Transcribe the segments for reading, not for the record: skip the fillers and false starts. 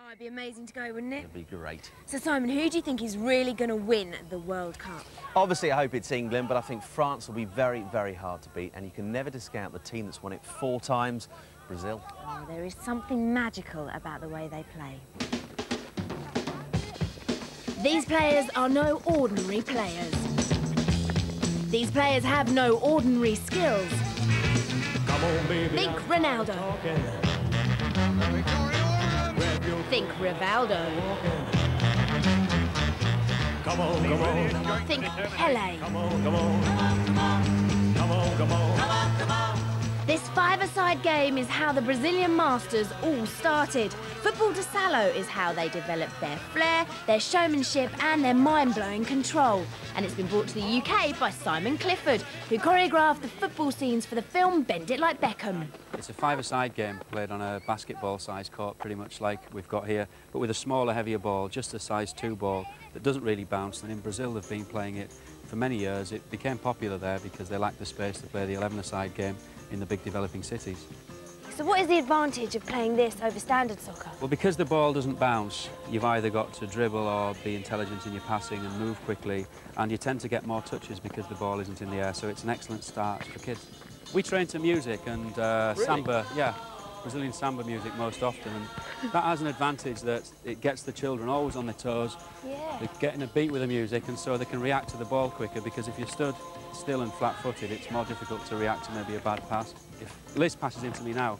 Oh, it'd be amazing to go, wouldn't it? It'd be great. So, Simon, who do you think is really going to win the World Cup? Obviously, I hope it's England, but I think France will be very, very hard to beat, and you can never discount the team that's won it 4 times, Brazil. Oh, there is something magical about the way they play. These players are no ordinary players. These players have no ordinary skills. Come on, baby. Think Ronaldo. Think Rivaldo. Come on, come on. Think Pele. Come on, come on. Come on, come on. Come on, come on. This five-a-side game is how the Brazilian masters all started. Futebol de Salao is how they developed their flair, their showmanship and their mind-blowing control. And it's been brought to the UK by Simon Clifford, who choreographed the football scenes for the film Bend It Like Beckham. It's a five-a-side game played on a basketball-sized court, pretty much like we've got here, but with a smaller, heavier ball, just a size 2 ball that doesn't really bounce. And in Brazil, they've been playing it for many years. It became popular there because they lacked the space to play the 11-a-side game in the big developing cities. So what is the advantage of playing this over standard soccer? Well, because the ball doesn't bounce, you've either got to dribble or be intelligent in your passing and move quickly, and you tend to get more touches because the ball isn't in the air, so it's an excellent start for kids. We train to music and samba, yeah, Brazilian samba music most often, and that has an advantage that it gets the children always on their toes. Yeah. They're getting a beat with the music, and so they can react to the ball quicker, because if you're stood still and flat-footed, it's more difficult to react to maybe a bad pass. If Liz passes into me now,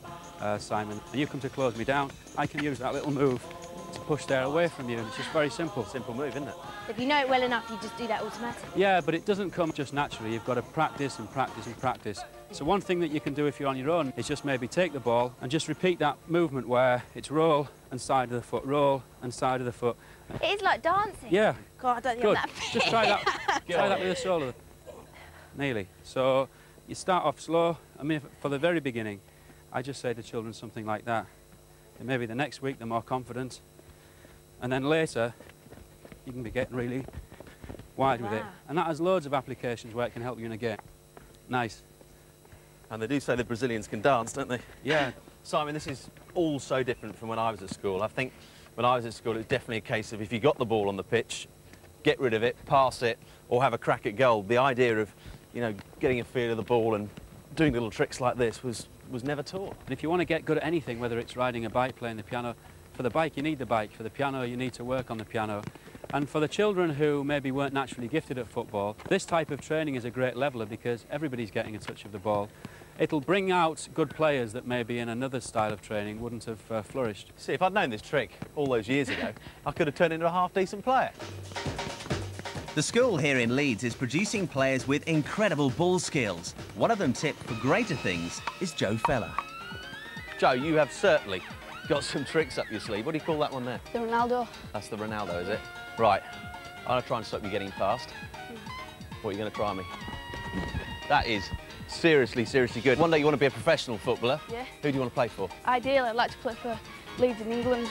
Simon, and you come to close me down, I can use that little move to push there away from you, and it's just very simple. Simple move, isn't it? If you know it well enough, you just do that automatically. Yeah, but it doesn't come just naturally. You've got to practice and practice and practice. So one thing that you can do if you're on your own is just maybe take the ball and just repeat that movement where it's roll and side of the foot, roll and side of the foot. It is like dancing. Yeah. God, I don't think Good. I'm that fit. Just try that. Try that with the sole of the... Nearly. So you start off slow. I mean, for the very beginning, I just say to children something like that. And maybe the next week they're more confident. And then later, you can be getting really wide with it. And that has loads of applications where it can help you in a game. Nice. And they do say the Brazilians can dance, don't they? Yeah. Simon, this is all so different from when I was at school. I think when I was at school, it was definitely a case of if you got the ball on the pitch, get rid of it, pass it, or have a crack at goal. The idea of, you know, getting a feel of the ball and doing little tricks like this was never taught. And if you want to get good at anything, whether it's riding a bike, playing the piano, for the bike you need the bike, for the piano you need to work on the piano. And for the children who maybe weren't naturally gifted at football, this type of training is a great leveller because everybody's getting a touch of the ball. It'll bring out good players that maybe in another style of training wouldn't have flourished. See, if I'd known this trick all those years ago, I could have turned into a half-decent player. The school here in Leeds is producing players with incredible ball skills. One of them tipped for greater things is Joe Feller. Joe, you have certainly got some tricks up your sleeve. What do you call that one there? The Ronaldo. That's the Ronaldo, is it? Right. I'm going to try and stop you getting past. What are you going to try me? That is seriously, seriously good. One day you want to be a professional footballer. Yeah. Who do you want to play for? Ideally, I'd like to play for Leeds in England.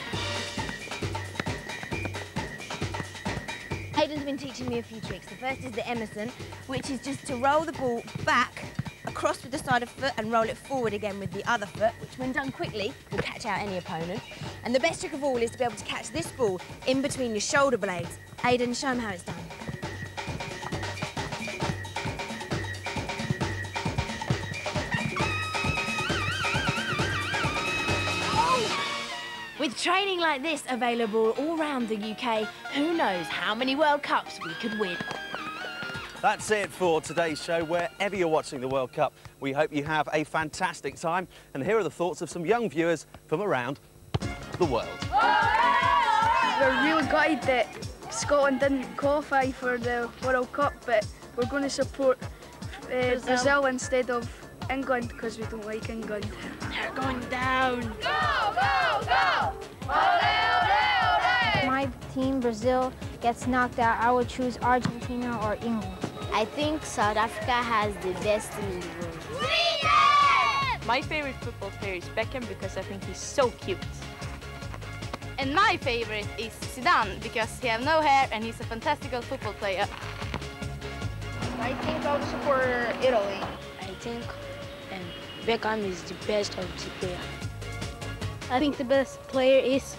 Hayden's been teaching me a few tricks. The first is the Emerson, which is just to roll the ball back, across with the side of foot and roll it forward again with the other foot, which when done quickly will catch out any opponent. And the best trick of all is to be able to catch this ball in between your shoulder blades. Hayden, show him how it's done. With training like this available all around the UK, who knows how many World Cups we could win. That's it for today's show. Wherever you're watching the World Cup, we hope you have a fantastic time. And here are the thoughts of some young viewers from around the world. We're really gutted that Scotland didn't qualify for the World Cup, but we're going to support Brazil instead of England because we don't like England. They're going down. Go, go, go! Ole, ole, ole! My team, Brazil, gets knocked out, I would choose Argentina or England. I think South Africa has the best team in the world. Sweden! My favorite football player is Beckham because I think he's so cute. And my favorite is Zidane because he has no hair and he's a fantastical football player. I think I would support Italy. I think Beckham is the best of the players. I think the best player is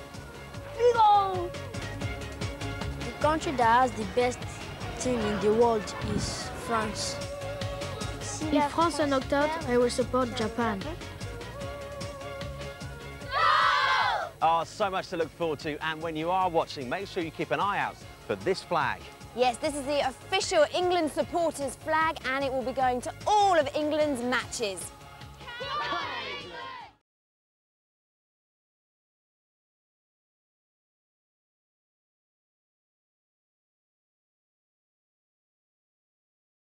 The country that has the best team in the world is France. If France are knocked out, I will support Japan. Oh, so much to look forward to, and when you are watching, make sure you keep an eye out for this flag. Yes, this is the official England supporters flag, and it will be going to all of England's matches.